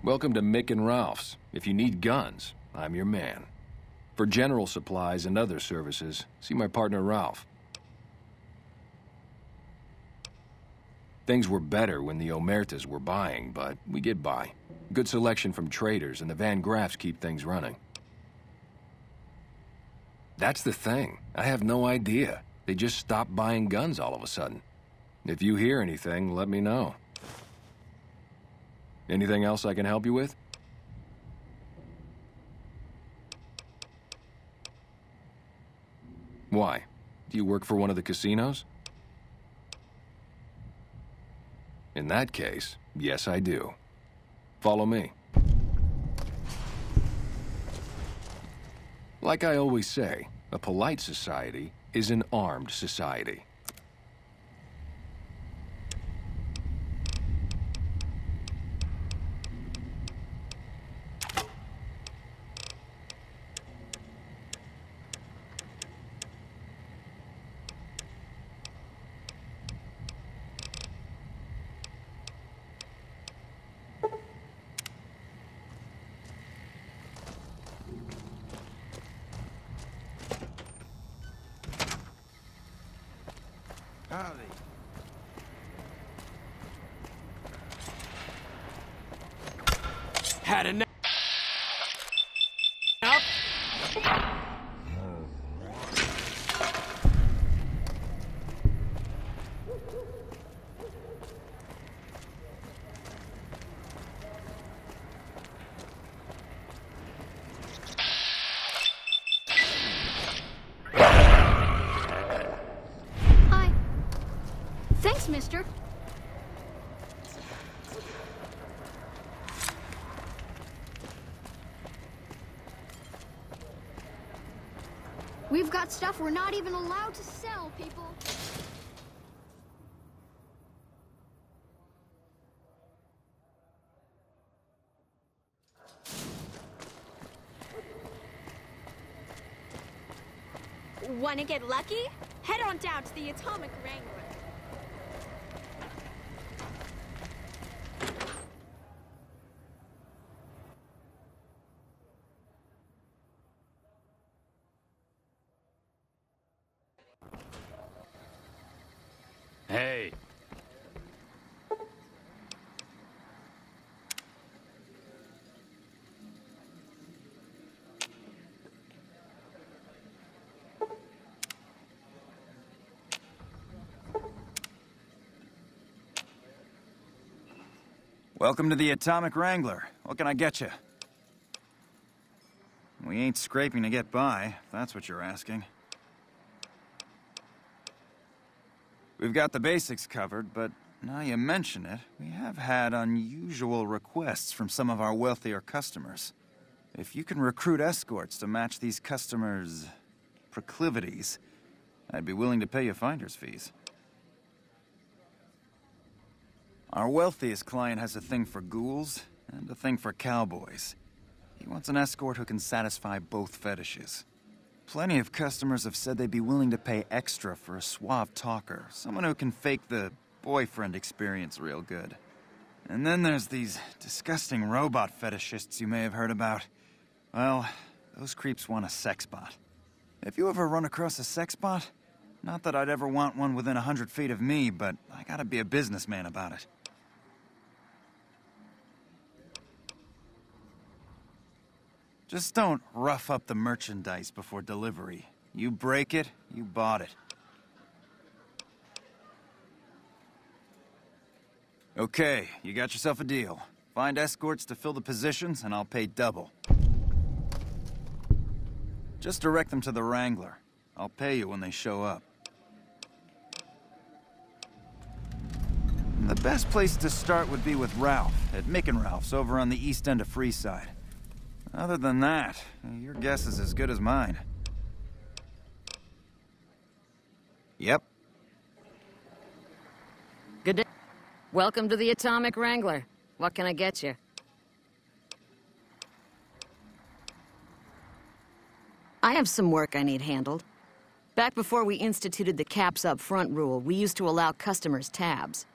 Welcome to Mick and Ralph's. If you need guns, I'm your man. For general supplies and other services, see my partner Ralph. Things were better when the Omertas were buying, but we get by. Good selection from traders, and the Van Graffs keep things running. That's the thing. I have no idea. They just stopped buying guns all of a sudden. If you hear anything, let me know. Anything else I can help you with? Why? Do you work for one of the casinos? In that case, yes I do. Follow me. Like I always say, a polite society is an armed society. Howdy. Had enough. Thanks, mister. We've got stuff we're not even allowed to sell, people. Wanna get lucky? Head on down to the Atomic Wrangler. Hey. Welcome to the Atomic Wrangler. What can I get you? We ain't scraping to get by, if that's what you're asking. We've got the basics covered, but now you mention it, we have had unusual requests from some of our wealthier customers. If you can recruit escorts to match these customers' proclivities, I'd be willing to pay you finder's fees. Our wealthiest client has a thing for ghouls and a thing for cowboys. He wants an escort who can satisfy both fetishes. Plenty of customers have said they'd be willing to pay extra for a suave talker, someone who can fake the boyfriend experience real good. And then there's these disgusting robot fetishists you may have heard about. Well, those creeps want a sex bot. If you ever run across a sex bot, not that I'd ever want one within 100 feet of me, but I gotta be a businessman about it. Just don't rough up the merchandise before delivery. You break it, you bought it. Okay, you got yourself a deal. Find escorts to fill the positions, and I'll pay double. Just direct them to the Wrangler. I'll pay you when they show up. The best place to start would be with Ralph, at Mick and Ralph's over on the east end of Freeside. Other than that, your guess is as good as mine. Yep. Good day. Welcome to the Atomic Wrangler. What can I get you? I have some work I need handled. Back before we instituted the caps up front rule, we used to allow customers tabs.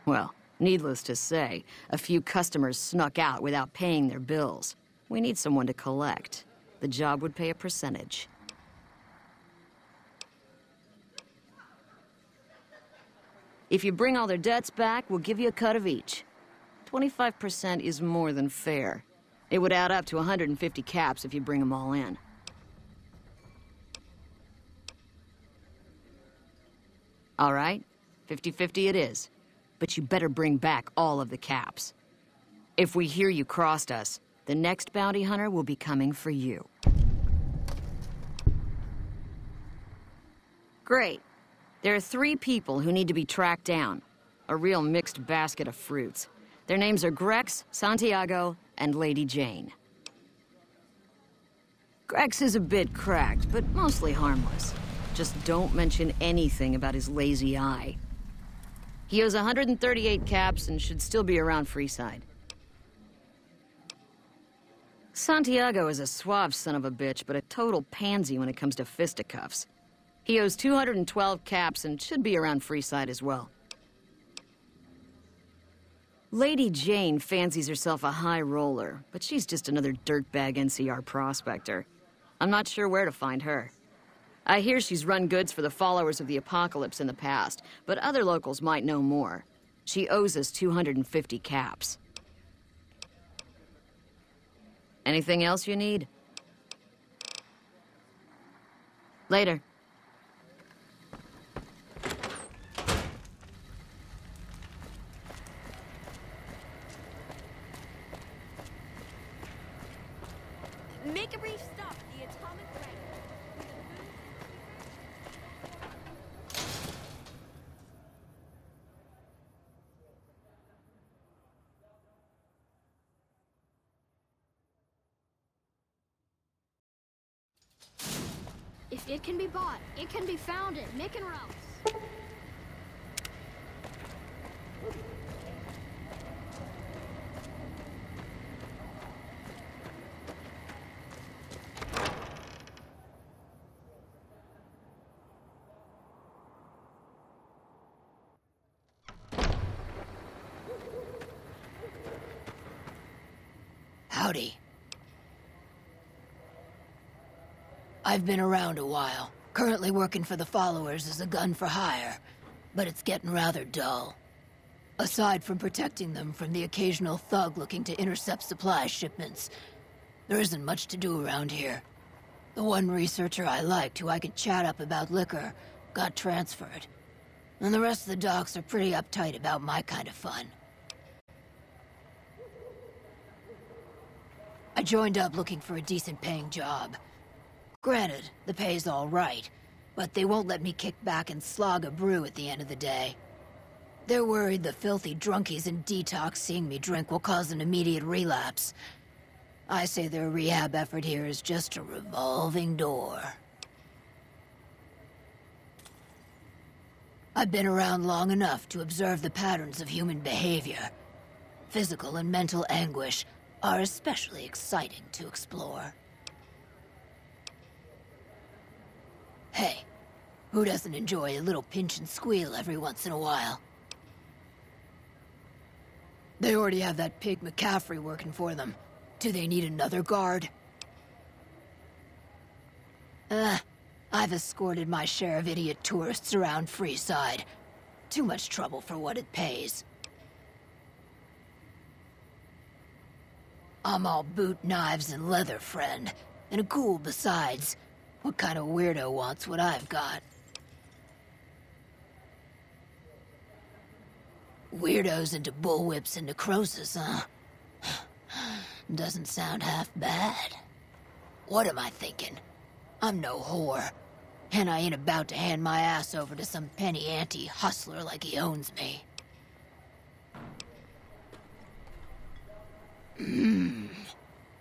Well, needless to say, a few customers snuck out without paying their bills. We need someone to collect. The job would pay a percentage. If you bring all their debts back, we'll give you a cut of each. 25% is more than fair. It would add up to 150 caps if you bring them all in. All right, 50-50 it is. But you better bring back all of the caps. If we hear you crossed us, the next bounty hunter will be coming for you. Great. There are 3 people who need to be tracked down. A real mixed basket of fruits. Their names are Grex, Santiago, and Lady Jane. Grex is a bit cracked, but mostly harmless. Just don't mention anything about his lazy eye. He owes 138 caps and should still be around Freeside. Santiago is a suave son of a bitch, but a total pansy when it comes to fisticuffs. He owes 212 caps and should be around Freeside as well. Lady Jane fancies herself a high roller, but she's just another dirtbag NCR prospector. I'm not sure where to find her. I hear she's run goods for the followers of the apocalypse in the past, but other locals might know more. She owes us 250 caps. Anything else you need? Later. Make a brief stop at the atomic ring. If it can be bought, it can be found at Nick and Ralph's. Howdy. I've been around a while, currently working for the followers as a gun for hire, but it's getting rather dull. Aside from protecting them from the occasional thug looking to intercept supply shipments, there isn't much to do around here. The one researcher I liked who I could chat up about liquor got transferred, and the rest of the docs are pretty uptight about my kind of fun. I joined up looking for a decent-paying job. Granted, the pay's all right, but they won't let me kick back and slog a brew at the end of the day. They're worried the filthy drunkies in detox seeing me drink will cause an immediate relapse. I say their rehab effort here is just a revolving door. I've been around long enough to observe the patterns of human behavior. Physical and mental anguish are especially exciting to explore. Hey, who doesn't enjoy a little pinch and squeal every once in a while? They already have that pig McCaffrey working for them. Do they need another guard? I've escorted my share of idiot tourists around Freeside. Too much trouble for what it pays. I'm all boot, knives, and leather, friend. And a ghoul besides. What kind of weirdo wants what I've got? Weirdos into bullwhips and necrosis, huh? Doesn't sound half bad. What am I thinking? I'm no whore. And I ain't about to hand my ass over to some penny-ante hustler like he owns me.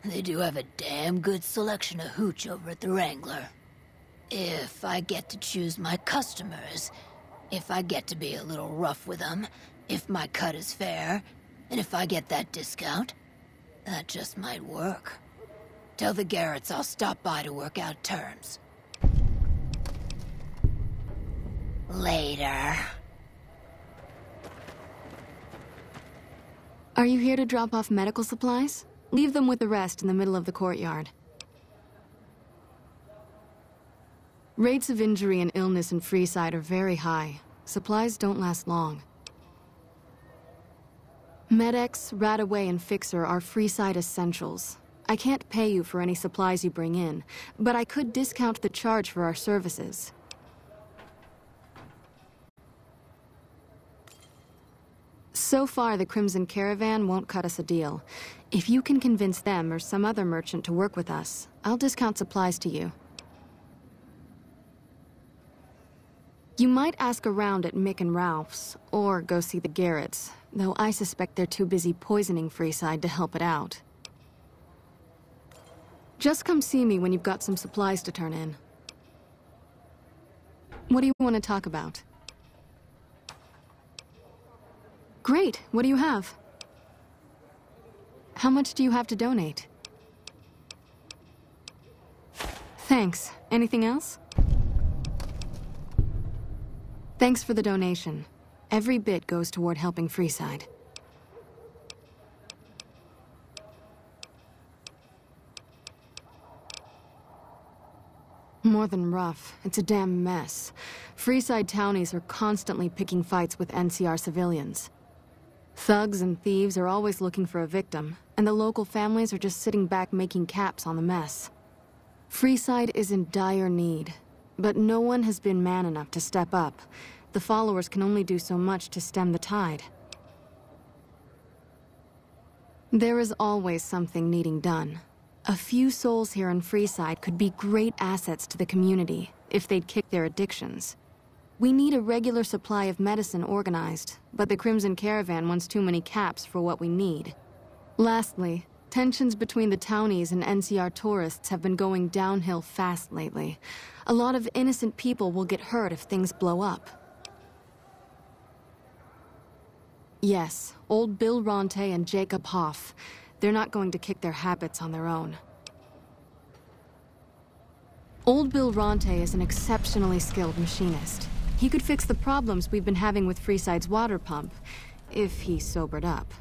They do have a damn good selection of hooch over at the Wrangler. If I get to choose my customers, if I get to be a little rough with them, if my cut is fair, and if I get that discount, that just might work. Tell the Garretts I'll stop by to work out terms. Later. Are you here to drop off medical supplies? Leave them with the rest in the middle of the courtyard. Rates of injury and illness in Freeside are very high. Supplies don't last long. Med-X, Radaway, and Fixer are Freeside essentials. I can't pay you for any supplies you bring in, but I could discount the charge for our services. So far, the Crimson Caravan won't cut us a deal. If you can convince them or some other merchant to work with us, I'll discount supplies to you. You might ask around at Mick and Ralph's, or go see the Garretts, though I suspect they're too busy poisoning Freeside to help it out. Just come see me when you've got some supplies to turn in. What do you want to talk about? Great, what do you have? How much do you have to donate? Thanks. Anything else? Thanks for the donation. Every bit goes toward helping Freeside. More than rough. It's a damn mess. Freeside townies are constantly picking fights with NCR civilians. Thugs and thieves are always looking for a victim, and the local families are just sitting back making caps on the mess. Freeside is in dire need. But no one has been man enough to step up. The followers can only do so much to stem the tide. There is always something needing done. A few souls here in Freeside could be great assets to the community if they'd kick their addictions. We need a regular supply of medicine organized, but the Crimson Caravan wants too many caps for what we need. Lastly, tensions between the townies and NCR tourists have been going downhill fast lately. A lot of innocent people will get hurt if things blow up. Yes, old Bill Ronte and Jacob Hoff. They're not going to kick their habits on their own. Old Bill Ronte is an exceptionally skilled machinist. He could fix the problems we've been having with Freeside's water pump, if he sobered up.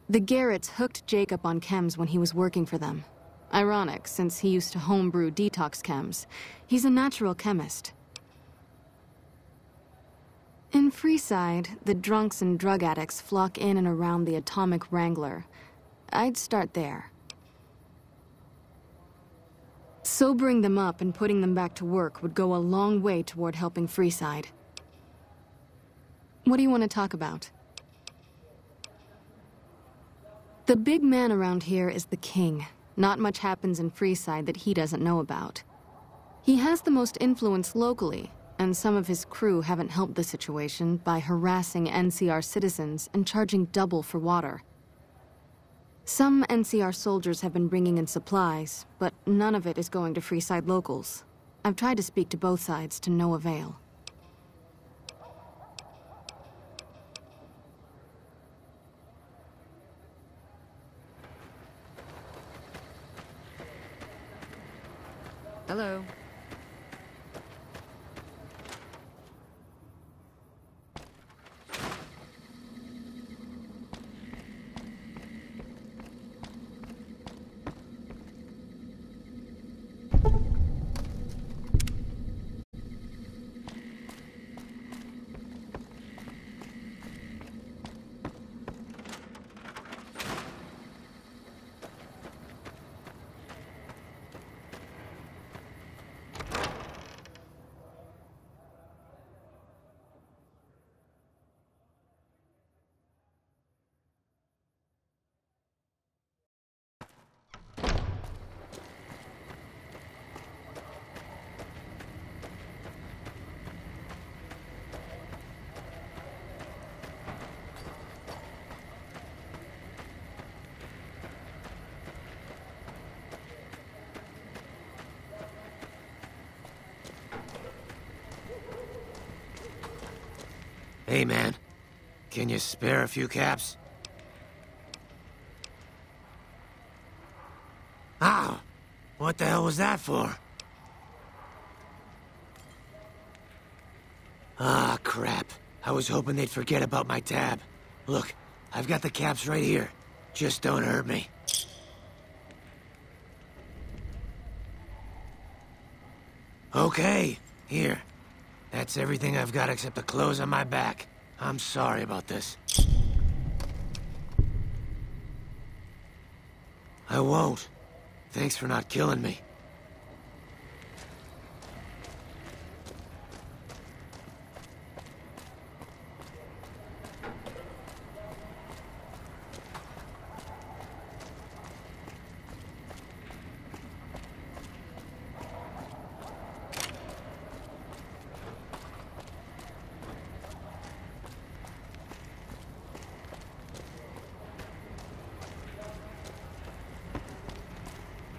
The Garretts hooked Jacob on chems when he was working for them. Ironic, since he used to homebrew detox chems. He's a natural chemist. In Freeside, the drunks and drug addicts flock in and around the Atomic Wrangler. I'd start there. Sobering them up and putting them back to work would go a long way toward helping Freeside. What do you want to talk about? The big man around here is the king. Not much happens in Freeside that he doesn't know about. He has the most influence locally, and some of his crew haven't helped the situation by harassing NCR citizens and charging double for water. Some NCR soldiers have been bringing in supplies, but none of it is going to Freeside locals. I've tried to speak to both sides to no avail. Hello. Hey, man. Can you spare a few caps? Ow! What the hell was that for? Ah, crap. I was hoping they'd forget about my tab. Look, I've got the caps right here. Just don't hurt me. Okay, here. That's everything I've got except the clothes on my back. I'm sorry about this. I won't. Thanks for not killing me.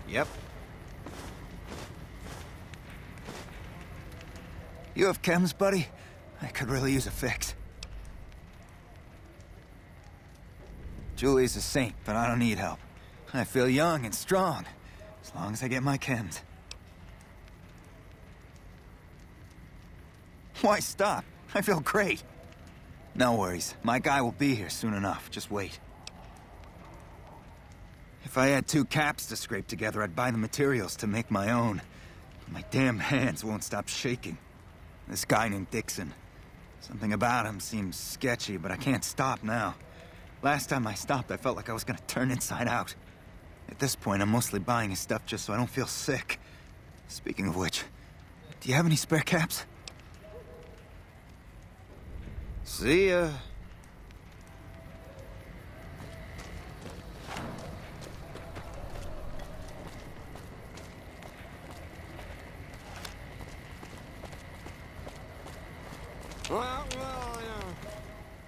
Yep. You have chems, buddy? I could really use a fix. Julie's a saint, but I don't need help. I feel young and strong, as long as I get my chems. Why stop? I feel great. No worries. My guy will be here soon enough. Just wait. If I had 2 caps to scrape together, I'd buy the materials to make my own. My damn hands won't stop shaking. This guy named Dixon. Something about him seems sketchy, but I can't stop now. Last time I stopped, I felt like I was gonna turn inside out. At this point, I'm mostly buying his stuff just so I don't feel sick. Speaking of which, do you have any spare caps? See ya.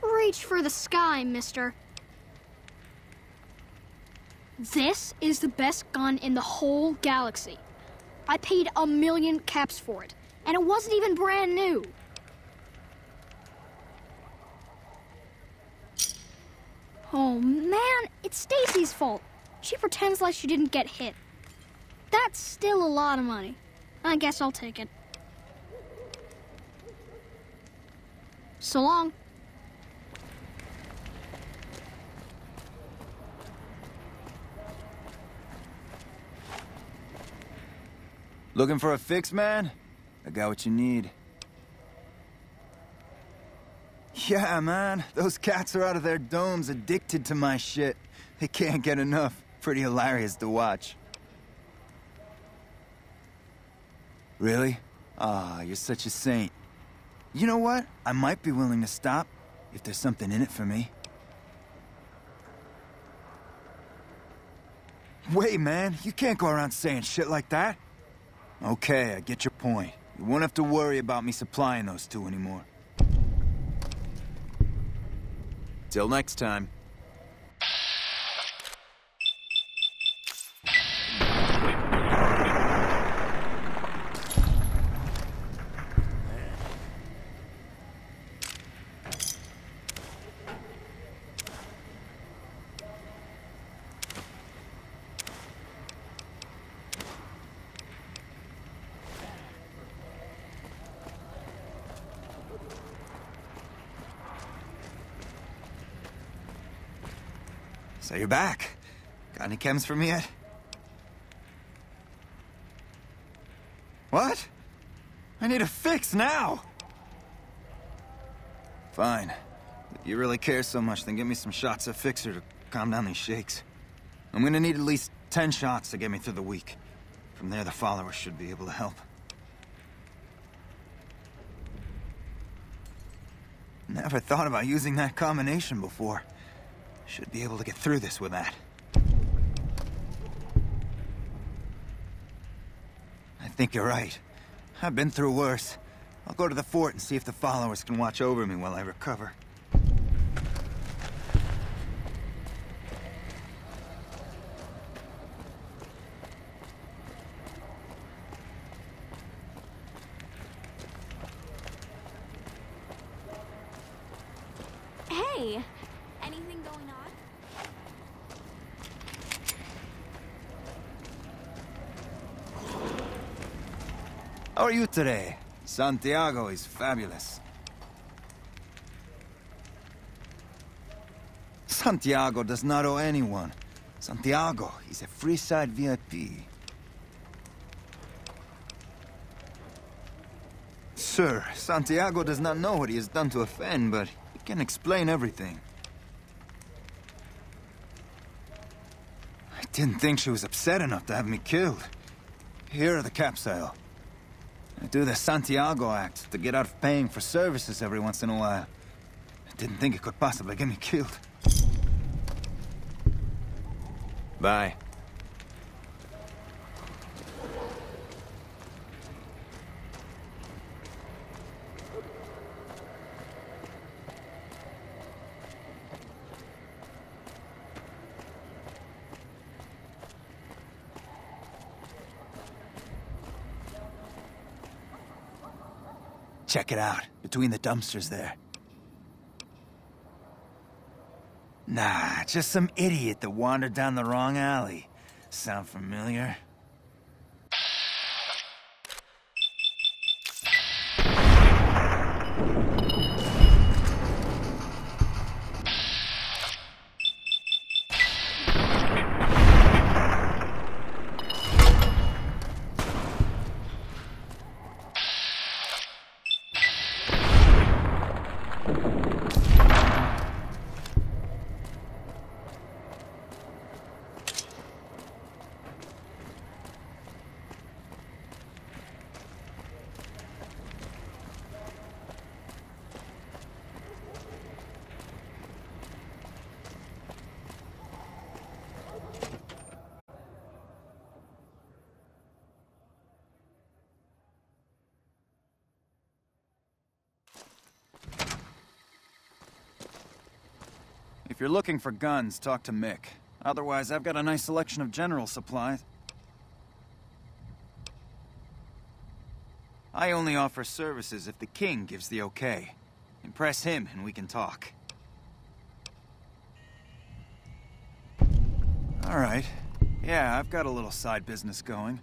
Reach for the sky, mister. This is the best gun in the whole galaxy. I paid 1,000,000 caps for it, and it wasn't even brand new. Oh man, it's Stacy's fault. She pretends like she didn't get hit. That's still a lot of money. I guess I'll take it. So long. Looking for a fix, man? I got what you need. Yeah, man. Those cats are out of their domes addicted to my shit. They can't get enough. Pretty hilarious to watch. Really? Ah, you're such a saint. You know what? I might be willing to stop if there's something in it for me. Wait, man. You can't go around saying shit like that. Okay, I get your point. You won't have to worry about me supplying those 2 anymore. Till next time. So you're back. Got any chems for me yet? What? I need a fix now! Fine. If you really care so much, then give me some shots of Fixer to calm down these shakes. I'm gonna need at least 10 shots to get me through the week. From there, the followers should be able to help. Never thought about using that combination before. Should be able to get through this with that. I think you're right. I've been through worse. I'll go to the fort and see if the followers can watch over me while I recover. Hey, anything going on? How are you today? Santiago is fabulous. Santiago does not owe anyone. Santiago is a freeside VIP. Sir, Santiago does not know what he has done to offend, but he can explain everything. I didn't think she was upset enough to have me killed. Here are the capsule. I do the Santiago act to get out of paying for services every once in a while. I didn't think it could possibly get me killed. Bye. Check it out, between the dumpsters there. Nah, just some idiot that wandered down the wrong alley. Sound familiar? If you're looking for guns, talk to Mick. Otherwise, I've got a nice selection of general supplies. I only offer services if the king gives the okay. Impress him and we can talk. Alright. Yeah, I've got a little side business going.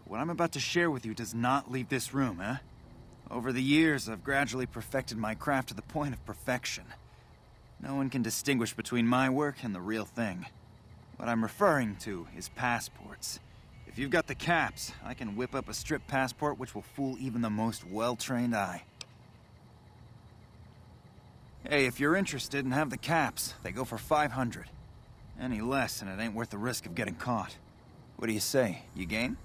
What I'm about to share with you does not leave this room, eh? Over the years, I've gradually perfected my craft to the point of perfection. No one can distinguish between my work and the real thing. What I'm referring to is passports. If you've got the caps, I can whip up a strip passport which will fool even the most well-trained eye. Hey, if you're interested and have the caps, they go for 500. Any less and it ain't worth the risk of getting caught. What do you say? You game?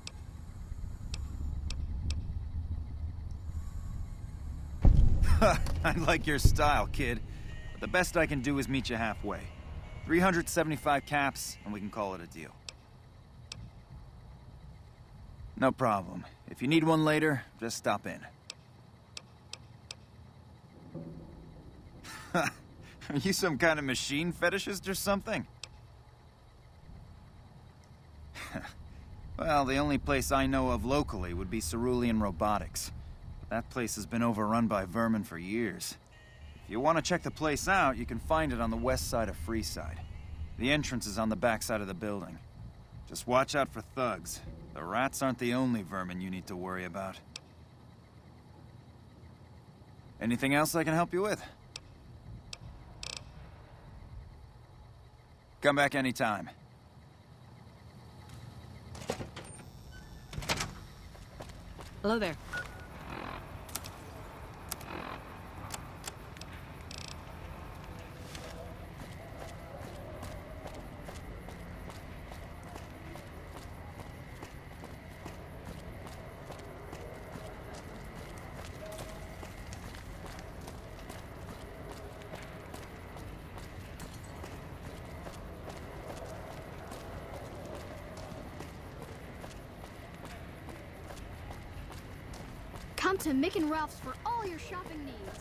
I like your style, kid. But the best I can do is meet you halfway. 375 caps, and we can call it a deal. No problem. If you need one later, just stop in. Are you some kind of machine fetishist or something? Well, the only place I know of locally would be Cerulean Robotics. That place has been overrun by vermin for years. If you want to check the place out, you can find it on the west side of Freeside. The entrance is on the back side of the building. Just watch out for thugs. The rats aren't the only vermin you need to worry about. Anything else I can help you with? Come back anytime. Hello there. Come to Mick and Ralph's for all your shopping needs.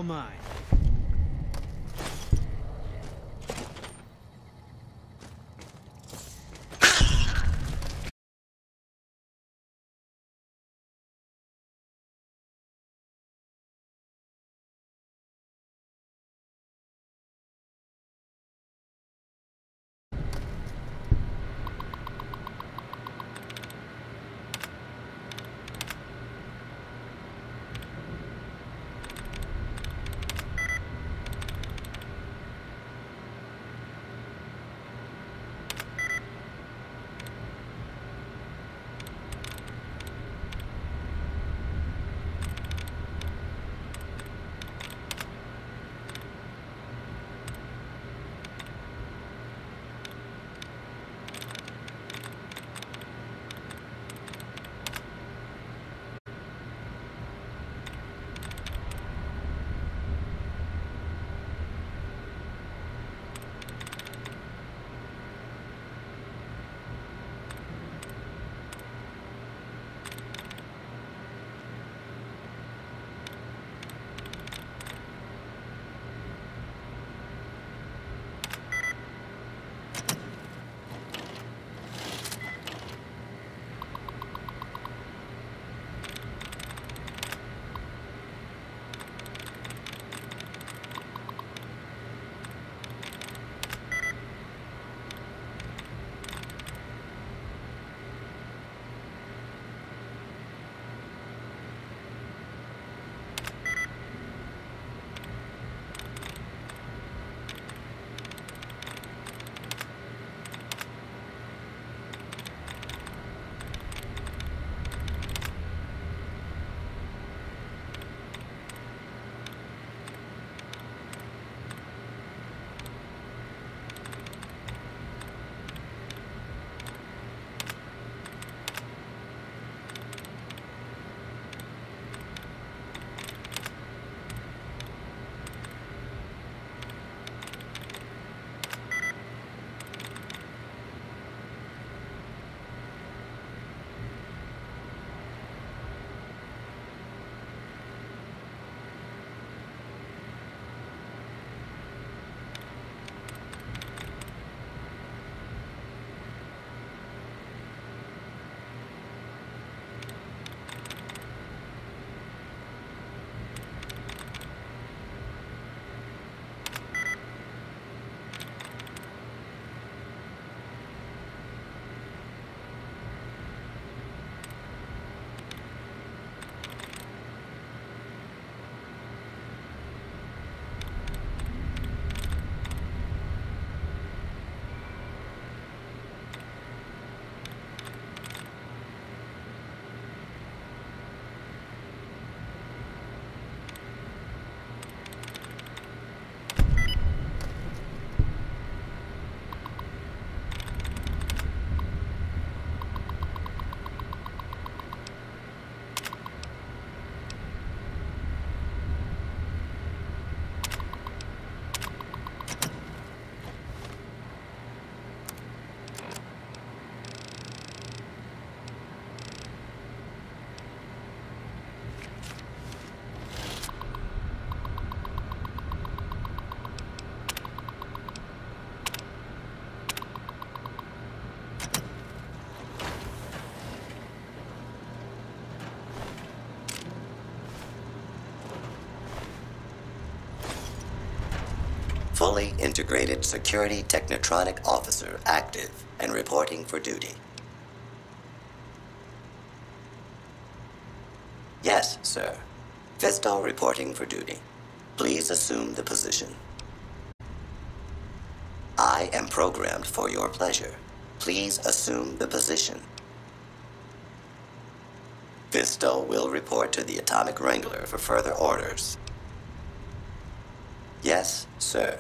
all mine. Fully integrated security technotronic officer active and reporting for duty. Yes, sir. Fisto reporting for duty. Please assume the position. I am programmed for your pleasure. Please assume the position. Fisto will report to the Atomic Wrangler for further orders. Yes, sir.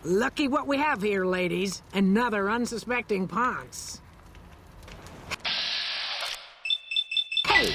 Lucky what we have here, ladies. Another unsuspecting Ponce. Hey!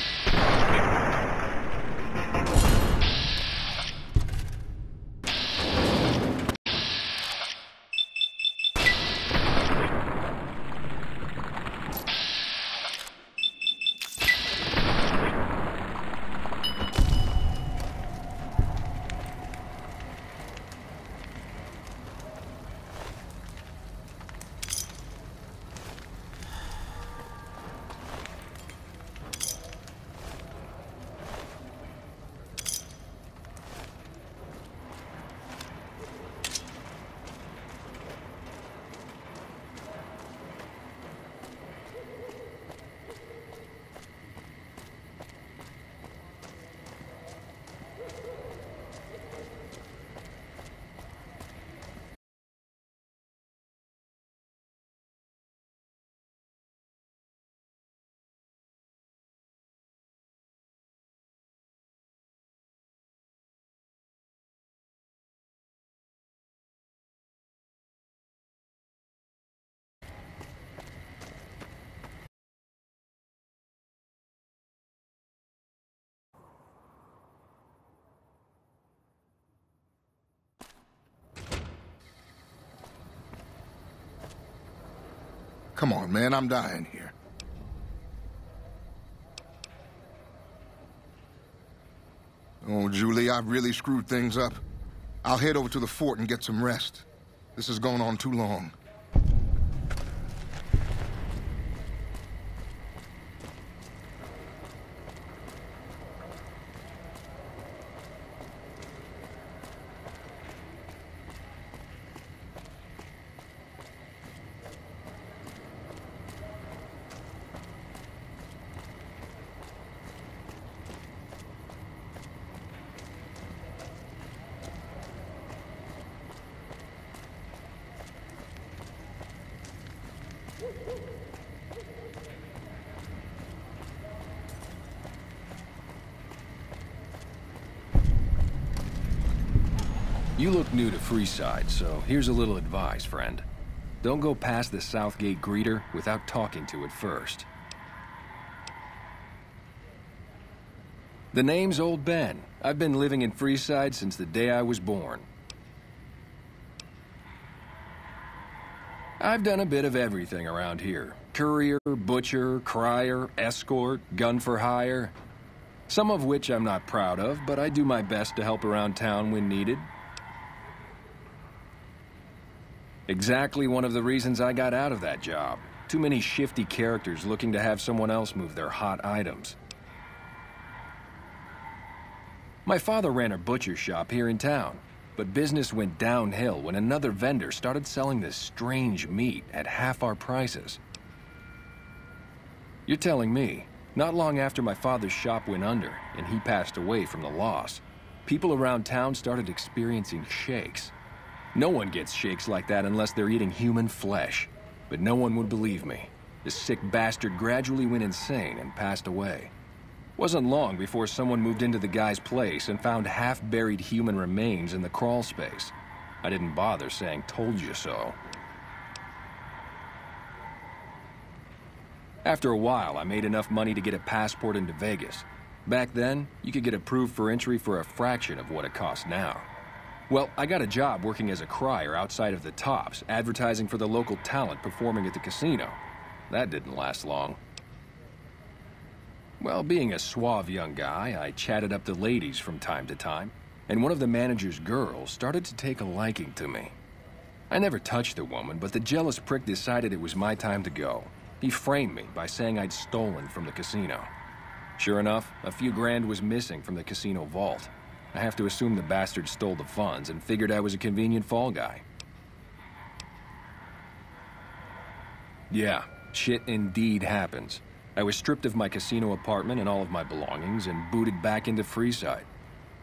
Come on, man, I'm dying here. Oh, Julie, I've really screwed things up. I'll head over to the fort and get some rest. This has gone on too long. You look new to Freeside, so here's a little advice, friend. Don't go past the Southgate greeter without talking to it first. The name's Old Ben. I've been living in Freeside since the day I was born. I've done a bit of everything around here. Courier, butcher, crier, escort, gun for hire. Some of which I'm not proud of, but I do my best to help around town when needed. Exactly one of the reasons I got out of that job. Too many shifty characters looking to have someone else move their hot items. My father ran a butcher shop here in town, but business went downhill when another vendor started selling this strange meat at half our prices. You're telling me, not long after my father's shop went under and he passed away from the loss, people around town started experiencing shakes. No one gets shakes like that unless they're eating human flesh. But no one would believe me. The sick bastard gradually went insane and passed away. Wasn't long before someone moved into the guy's place and found half-buried human remains in the crawl space. I didn't bother saying, "Told you so." After a while, I made enough money to get a passport into Vegas. Back then, you could get approved for entry for a fraction of what it costs now. Well, I got a job working as a crier outside of the Tops, advertising for the local talent performing at the casino. That didn't last long. Well, being a suave young guy, I chatted up the ladies from time to time, and one of the manager's girls started to take a liking to me. I never touched the woman, but the jealous prick decided it was my time to go. He framed me by saying I'd stolen from the casino. Sure enough, a few grand was missing from the casino vault. I have to assume the bastard stole the funds and figured I was a convenient fall guy. Yeah, shit indeed happens. I was stripped of my casino apartment and all of my belongings and booted back into Freeside.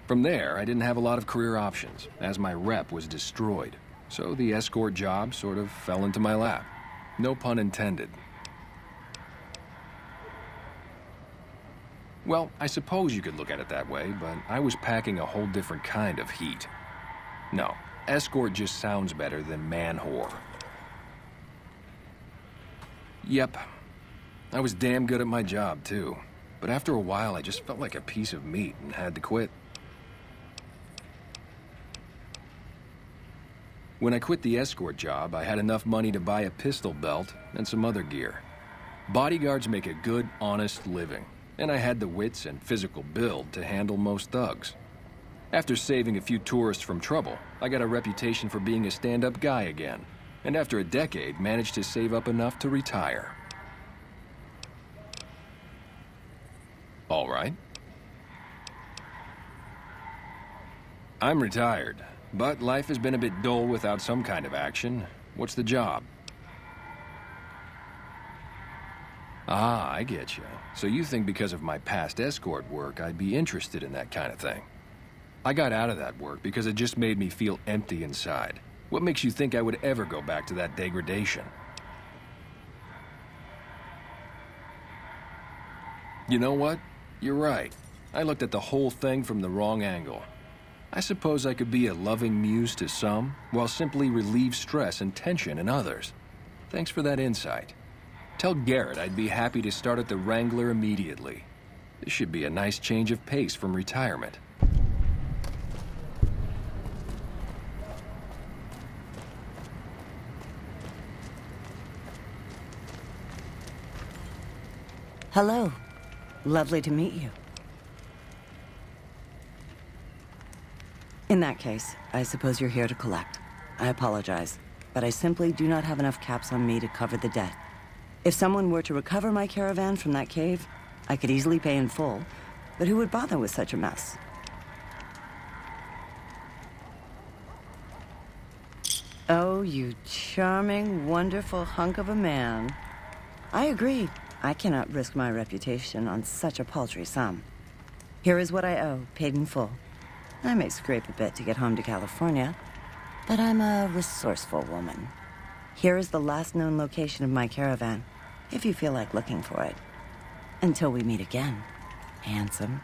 From there, I didn't have a lot of career options, as my rep was destroyed. So the escort job sort of fell into my lap. No pun intended. Well, I suppose you could look at it that way, but I was packing a whole different kind of heat. No, Escort just sounds better than man-whore. Yep. I was damn good at my job, too. But after a while, I just felt like a piece of meat and had to quit. When I quit the escort job, I had enough money to buy a pistol belt and some other gear. Bodyguards make a good, honest living, and I had the wits and physical build to handle most thugs. After saving a few tourists from trouble, I got a reputation for being a stand-up guy again, and after a decade, managed to save up enough to retire. All right. I'm retired, but life has been a bit dull without some kind of action. What's the job? Ah, I get you. So you think because of my past escort work, I'd be interested in that kind of thing. I got out of that work because it just made me feel empty inside. What makes you think I would ever go back to that degradation? You know what? You're right. I looked at the whole thing from the wrong angle. I suppose I could be a loving muse to some, while simply relieve stress and tension in others. Thanks for that insight. Tell Garrett I'd be happy to start at the Wrangler immediately. This should be a nice change of pace from retirement. Hello. Lovely to meet you. In that case, I suppose you're here to collect. I apologize, but I simply do not have enough caps on me to cover the debt. If someone were to recover my caravan from that cave, I could easily pay in full, but who would bother with such a mess? Oh, you charming, wonderful hunk of a man. I agree. I cannot risk my reputation on such a paltry sum. Here is what I owe, paid in full. I may scrape a bit to get home to California, but I'm a resourceful woman. Here is the last known location of my caravan, if you feel like looking for it. Until we meet again, handsome.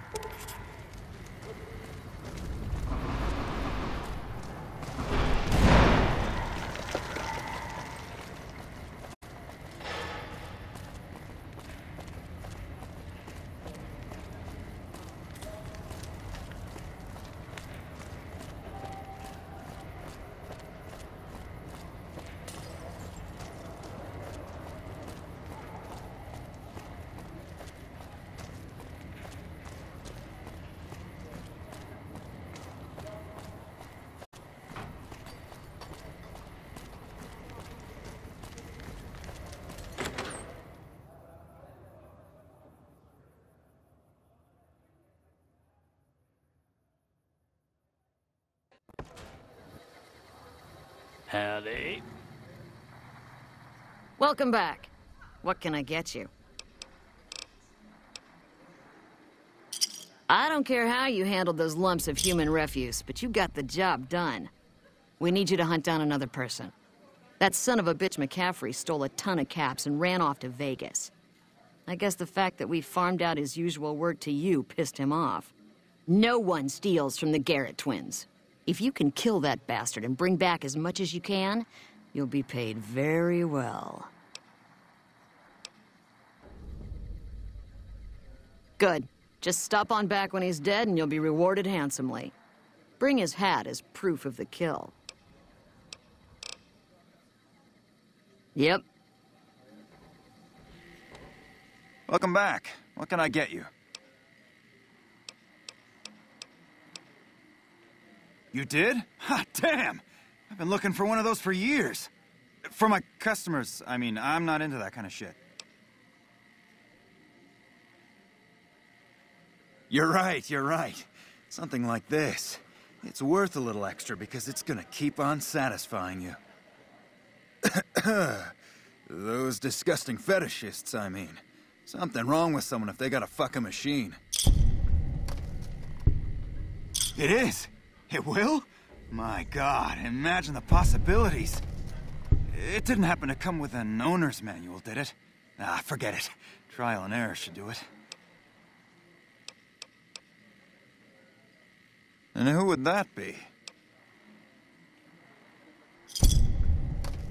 Howdy. Welcome back. What can I get you? I don't care how you handled those lumps of human refuse, but you got the job done. We need you to hunt down another person. That son of a bitch McCaffrey stole a ton of caps and ran off to Vegas. I guess the fact that we farmed out his usual work to you pissed him off. No one steals from the Garrett twins. If you can kill that bastard and bring back as much as you can, you'll be paid very well. Good. Just stop on back when he's dead and you'll be rewarded handsomely. Bring his hat as proof of the kill. Yep. Welcome back. What can I get you? You did? Ha, damn! I've been looking for one of those for years. For my customers, I mean, I'm not into that kind of shit. You're right. Something like this. It's worth a little extra because it's gonna keep on satisfying you. Those disgusting fetishists, I mean. Something wrong with someone if they got a fucking machine. It is! It will? My God, imagine the possibilities. It didn't happen to come with an owner's manual, did it? Ah, forget it. Trial and error should do it. And who would that be?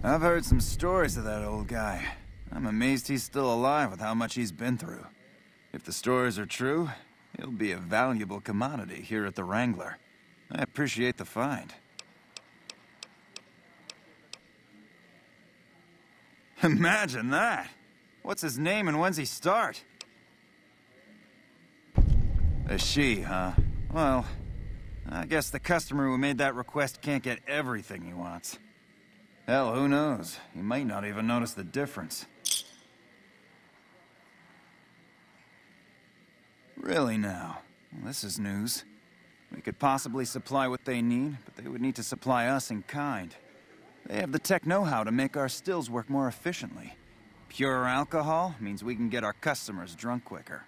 I've heard some stories of that old guy. I'm amazed he's still alive with how much he's been through. If the stories are true, he'll be a valuable commodity here at the Wrangler. I appreciate the find. Imagine that! What's his name and when's he start? A she, huh? Well, I guess the customer who made that request can't get everything he wants. Hell, who knows? He might not even notice the difference. Really now? Well, this is news. We could possibly supply what they need, but they would need to supply us in kind. They have the tech know-how to make our stills work more efficiently. Pure alcohol means we can get our customers drunk quicker.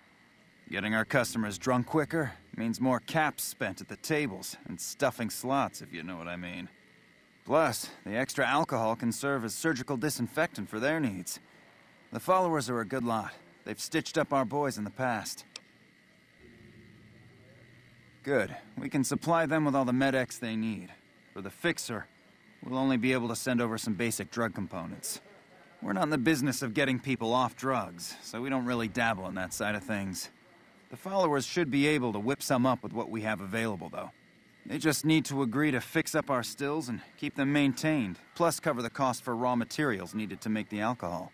Getting our customers drunk quicker means more caps spent at the tables and stuffing slots, if you know what I mean. Plus, the extra alcohol can serve as surgical disinfectant for their needs. The followers are a good lot. They've stitched up our boys in the past. Good. We can supply them with all the med-X they need. For the fixer, we'll only be able to send over some basic drug components. We're not in the business of getting people off drugs, so we don't really dabble in that side of things. The followers should be able to whip some up with what we have available, though. They just need to agree to fix up our stills and keep them maintained, plus cover the cost for raw materials needed to make the alcohol.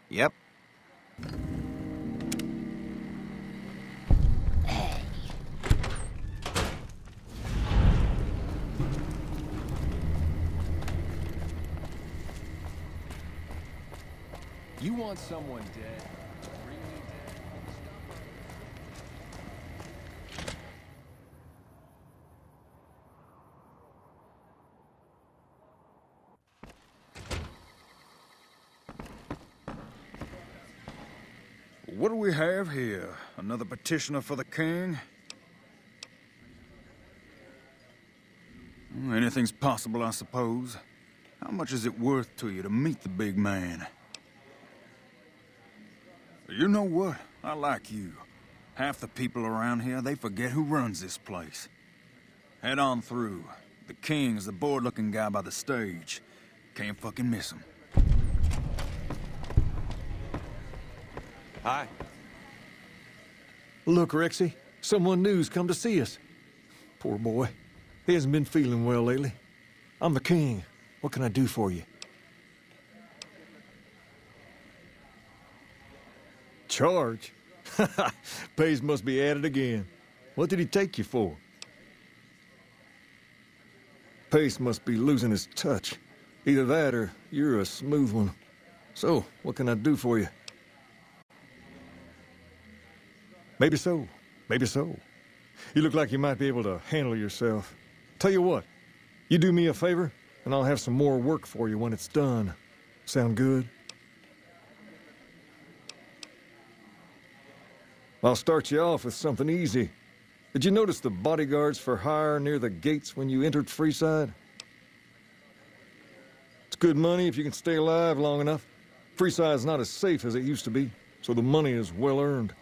Yep. You want someone dead? Bring me dead. What do we have here? Another petitioner for the king? Anything's possible, I suppose. How much is it worth to you to meet the big man? You know what? I like you. Half the people around here, they forget who runs this place. Head on through. The king's the bored-looking guy by the stage. Can't fucking miss him. Hi. Look, Rexy, someone new's come to see us. Poor boy. He hasn't been feeling well lately. I'm the king. What can I do for you? Charge? Pays must be at it again. What did he take you for? Pace must be losing his touch. Either that or you're a smooth one. So, what can I do for you? Maybe so. Maybe so. You look like you might be able to handle yourself. Tell you what, you do me a favor, and I'll have some more work for you when it's done. Sound good? I'll start you off with something easy. Did you notice the bodyguards for hire near the gates when you entered Freeside? It's good money if you can stay alive long enough. Freeside's not as safe as it used to be, so the money is well earned.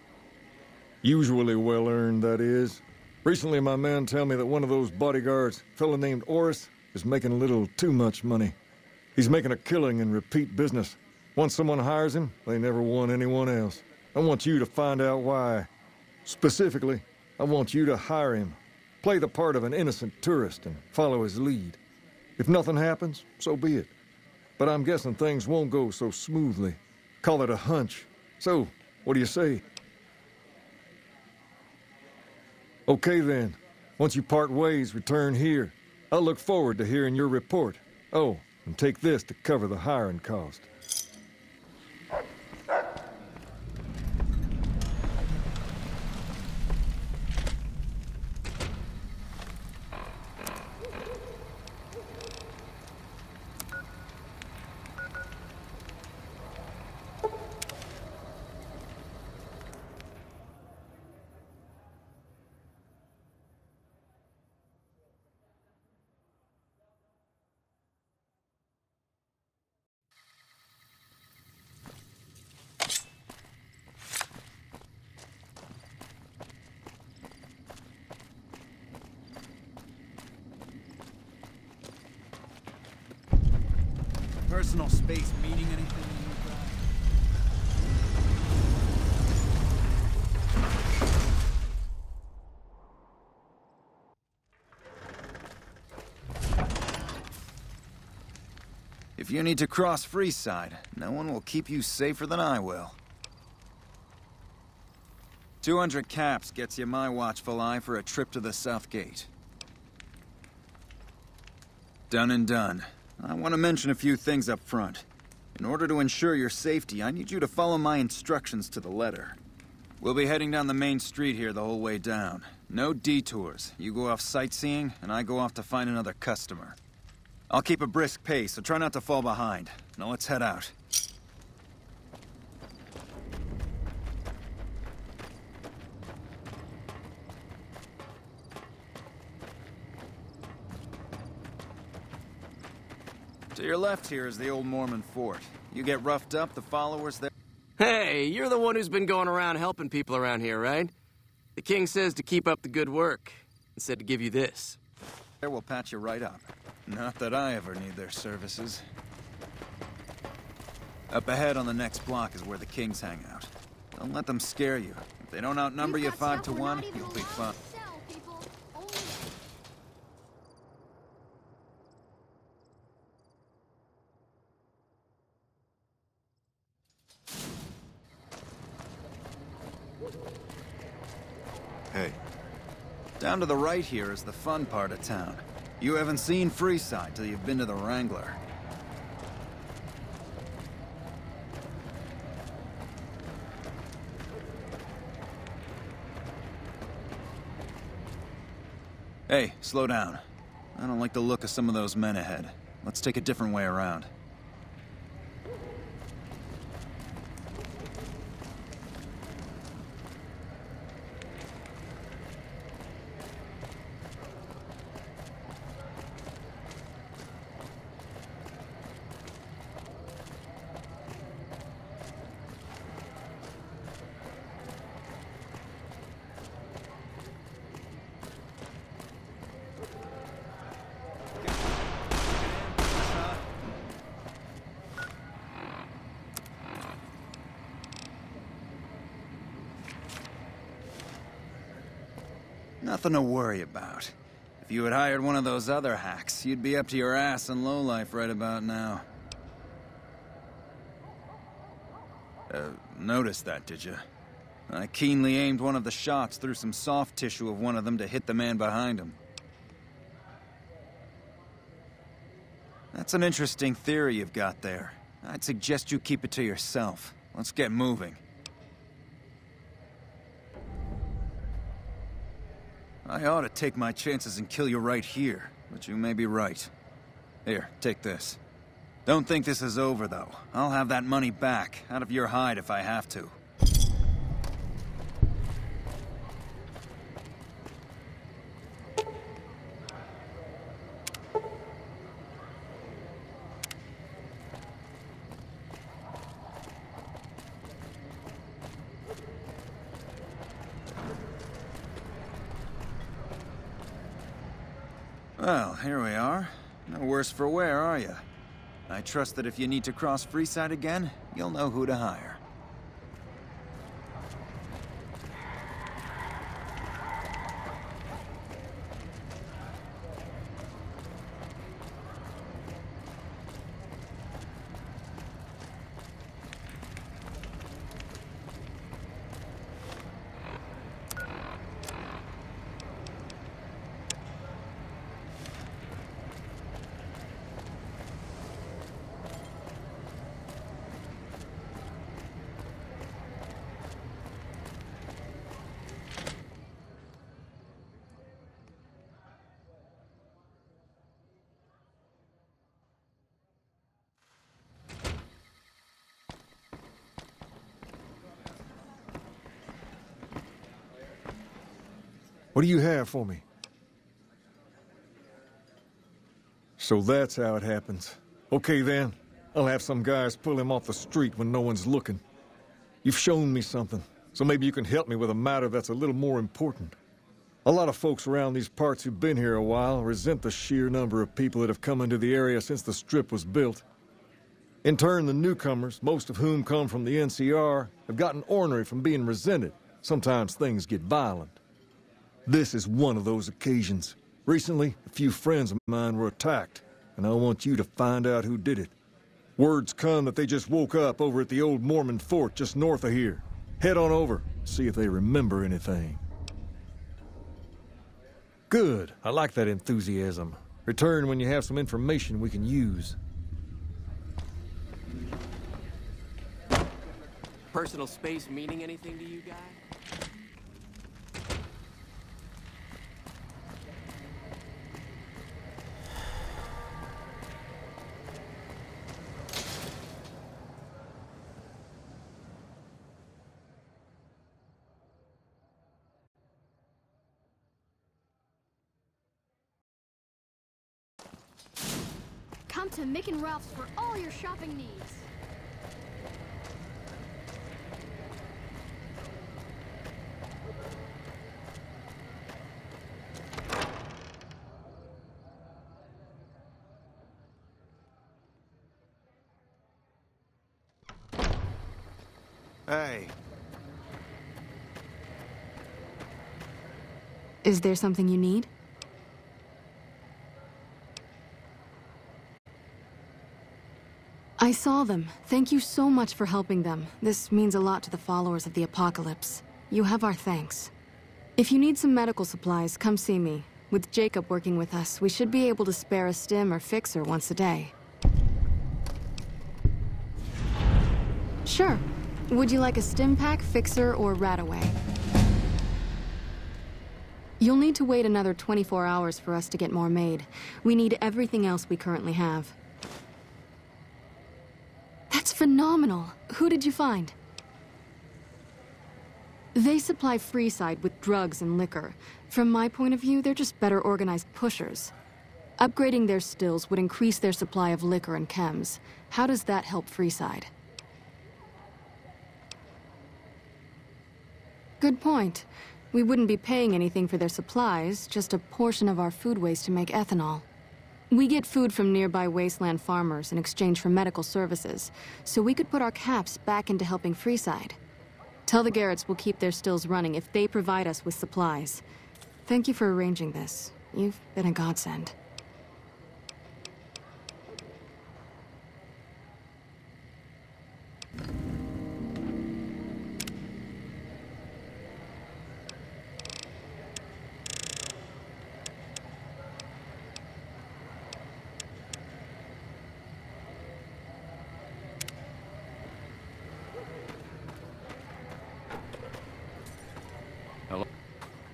Usually well earned, that is. Recently, my man tell me that one of those bodyguards, a fellow named Oris, is making a little too much money. He's making a killing in repeat business. Once someone hires him, they never want anyone else. I want you to find out why. Specifically, I want you to hire him. Play the part of an innocent tourist and follow his lead. If nothing happens, so be it. But I'm guessing things won't go so smoothly. Call it a hunch. So, what do you say? Okay then. Once you part ways, return here. I'll look forward to hearing your report. Oh, and take this to cover the hiring cost. personal space meaning anything to you guys? If you need to cross freeside, no one will keep you safer than I will. 200 caps gets you my watchful eye for a trip to the South Gate. Done and done. I want to mention a few things up front. In order to ensure your safety, I need you to follow my instructions to the letter. We'll be heading down the main street here the whole way down. No detours. You go off sightseeing, and I go off to find another customer. I'll keep a brisk pace, so try not to fall behind. Now let's head out. To your left here is the old Mormon fort. You get roughed up, the followers there... Hey, you're the one who's been going around helping people around here, right? The king says to keep up the good work, and said to give you this. There will patch you right up. Not that I ever need their services. Up ahead on the next block is where the kings hang out. Don't let them scare you. If they don't outnumber you 5 to 1, you'll be fine. Hey. Down to the right here is the fun part of town. You haven't seen Freeside till you've been to the Wrangler. Hey, slow down. I don't like the look of some of those men ahead. Let's take a different way around. Nothing to worry about. If you had hired one of those other hacks, you'd be up to your ass in lowlife right about now. Noticed that, did you? I keenly aimed one of the shots through some soft tissue of one of them to hit the man behind him. That's an interesting theory you've got there. I'd suggest you keep it to yourself. Let's get moving. I ought to take my chances and kill you right here, but you may be right. Here, take this. Don't think this is over, though. I'll have that money back, out of your hide if I have to. Well, here we are. No worse for wear, are you? I trust that if you need to cross Freeside again, you'll know who to hire. What do you have for me? So that's how it happens. Okay then, I'll have some guys pull him off the street when no one's looking. You've shown me something, so maybe you can help me with a matter that's a little more important. A lot of folks around these parts who've been here a while resent the sheer number of people that have come into the area since the Strip was built. In turn, the newcomers, most of whom come from the NCR, have gotten ornery from being resented. Sometimes things get violent. This is one of those occasions. Recently, a few friends of mine were attacked, and I want you to find out who did it. Word's come that they just woke up over at the old Mormon fort just north of here. Head on over, see if they remember anything. Good. I like that enthusiasm. Return when you have some information we can use. Personal space meaning anything to you guys? Come to Mick and Ralph's for all your shopping needs. Hey. Is there something you need? I saw them. Thank you so much for helping them. This means a lot to the followers of the Apocalypse. You have our thanks. If you need some medical supplies, come see me. With Jacob working with us, we should be able to spare a stim or fixer once a day. Sure. Would you like a stim pack, fixer, or Rataway? You'll need to wait another 24 hours for us to get more made. We need everything else we currently have. That's phenomenal. Who did you find? They supply Freeside with drugs and liquor. From my point of view, they're just better organized pushers. Upgrading their stills would increase their supply of liquor and chems. How does that help Freeside? Good point. We wouldn't be paying anything for their supplies, just a portion of our food waste to make ethanol. We get food from nearby wasteland farmers in exchange for medical services, so we could put our caps back into helping Freeside. Tell the Garretts we'll keep their stills running if they provide us with supplies. Thank you for arranging this. You've been a godsend.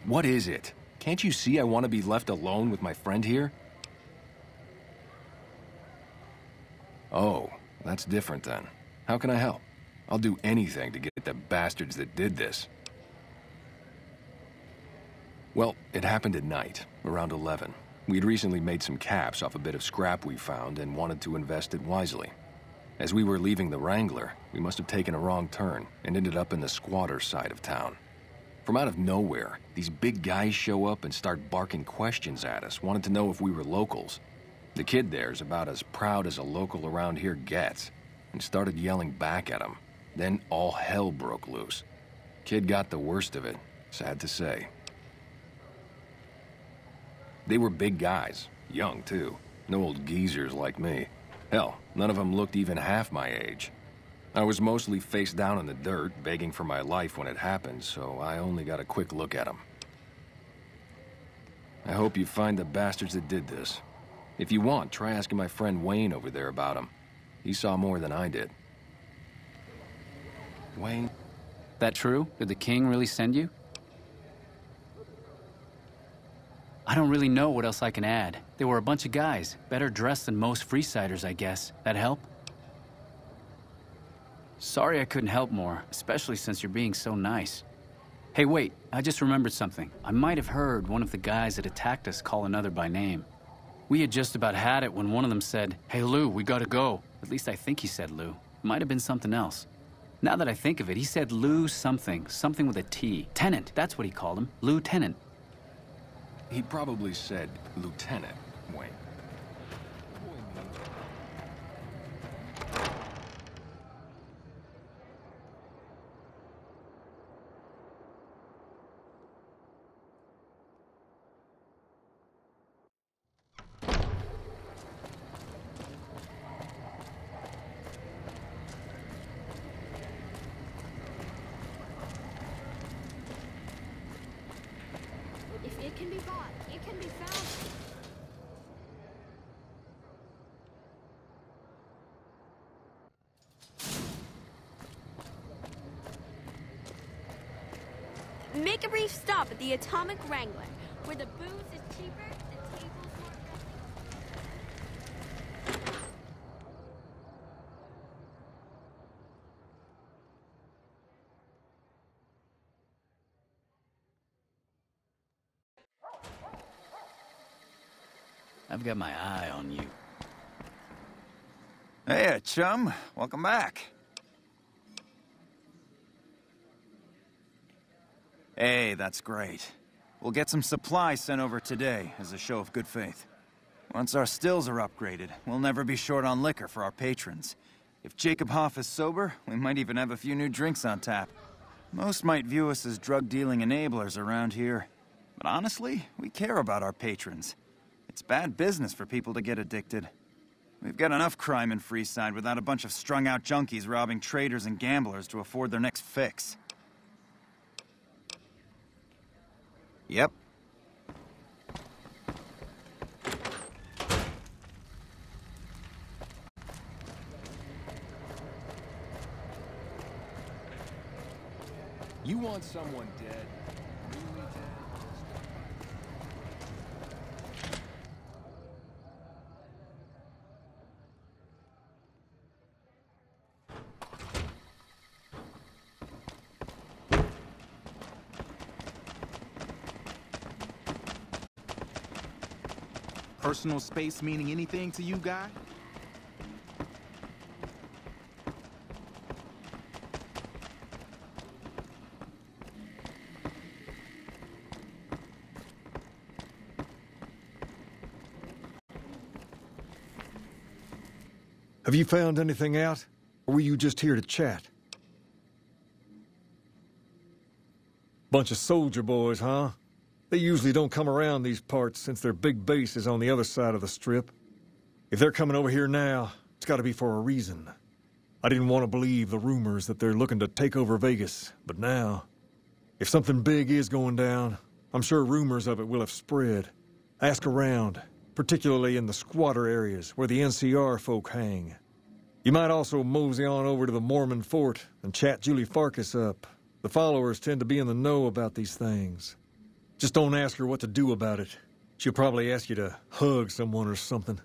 What is it? Can't you see I want to be left alone with my friend here? Oh, that's different then. How can I help? I'll do anything to get the bastards that did this. Well, it happened at night, around 11. We'd recently made some caps off a bit of scrap we found and wanted to invest it wisely. As we were leaving the Wrangler, we must have taken a wrong turn and ended up in the squatter side of town. From out of nowhere, these big guys show up and start barking questions at us, wanting to know if we were locals. The kid there's about as proud as a local around here gets, and started yelling back at him. Then all hell broke loose. Kid got the worst of it, sad to say. They were big guys, young too, no old geezers like me. Hell, none of them looked even half my age. I was mostly face down in the dirt, begging for my life when it happened, so I only got a quick look at them. I hope you find the bastards that did this. If you want, try asking my friend Wayne over there about them. He saw more than I did. Wayne? That true? Did the king really send you? I don't really know what else I can add. They were a bunch of guys, better dressed than most Freesiders, I guess. That help? Sorry I couldn't help more, especially since you're being so nice. Hey, wait, I just remembered something. I might have heard one of the guys that attacked us call another by name. We had just about had it when one of them said, "Hey, Lou, we gotta go." At least I think he said Lou. Might have been something else. Now that I think of it, he said Lou something with a T. Tenant, that's what he called him. Lieutenant. He probably said Lieutenant, Wayne. It can be bought. It can be found. Make a brief stop at the Atomic Wrangler, where the booze is cheaper, the tables more friendly. I've got my eye on you. Hey, chum. Welcome back. Hey, that's great. We'll get some supplies sent over today as a show of good faith. Once our stills are upgraded, we'll never be short on liquor for our patrons. If Jacob Hoff is sober, we might even have a few new drinks on tap. Most might view us as drug-dealing enablers around here. But honestly, we care about our patrons. It's bad business for people to get addicted. We've got enough crime in Freeside without a bunch of strung-out junkies robbing traders and gamblers to afford their next fix. Yep. You want someone dead? Really dead? Personal space meaning anything to you, guy? Have you found anything out? Or were you just here to chat? Bunch of soldier boys, huh? They usually don't come around these parts since their big base is on the other side of the strip. If they're coming over here now, it's gotta be for a reason. I didn't want to believe the rumors that they're looking to take over Vegas, but now, if something big is going down, I'm sure rumors of it will have spread. Ask around, particularly in the squatter areas where the NCR folk hang. You might also mosey on over to the Mormon fort and chat Julie Farkas up. The followers tend to be in the know about these things. Just don't ask her what to do about it. She'll probably ask you to hug someone or something.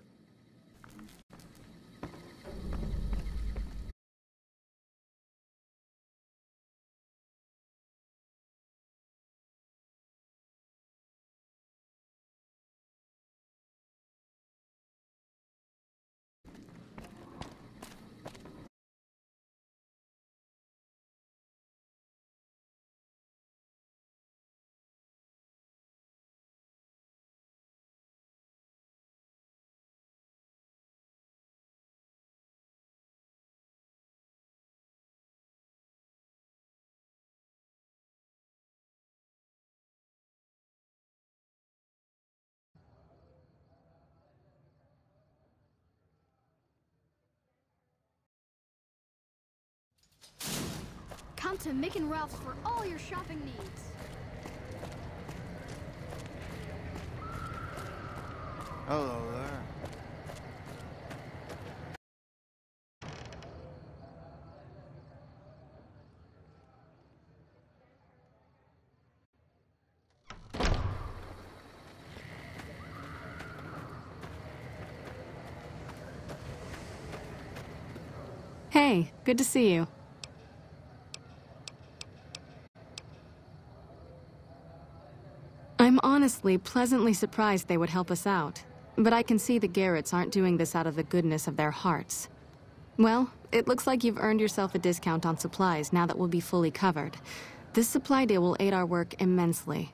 Come to Mick and Ralph's for all your shopping needs. Hello there. Hey, good to see you. I'm honestly pleasantly surprised they would help us out, but I can see the Garretts aren't doing this out of the goodness of their hearts. Well, it looks like you've earned yourself a discount on supplies now that we'll be fully covered. This supply deal will aid our work immensely.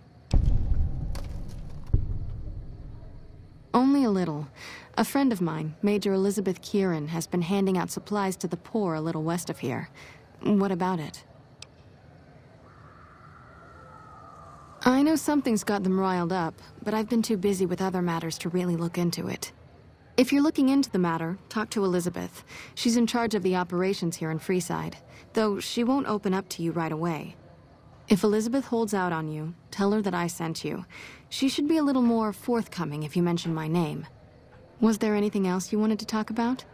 Only a little. A friend of mine, Major Elizabeth Kieran, has been handing out supplies to the poor a little west of here. What about it? I know something's got them riled up, but I've been too busy with other matters to really look into it. If you're looking into the matter, talk to Elizabeth. She's in charge of the operations here in Freeside, though she won't open up to you right away. If Elizabeth holds out on you, tell her that I sent you. She should be a little more forthcoming if you mention my name. Was there anything else you wanted to talk about?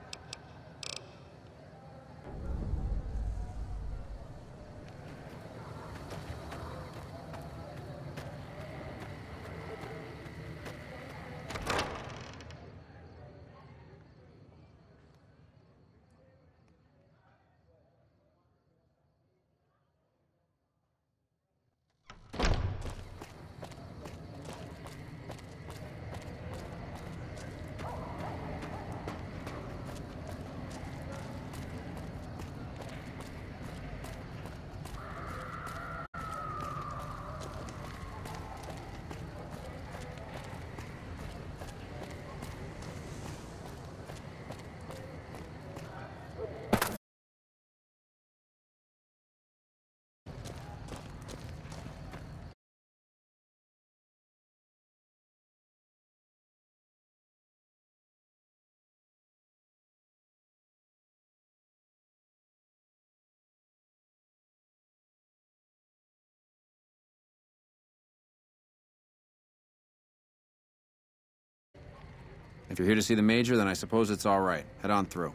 If you're here to see the Major, then I suppose it's all right. Head on through.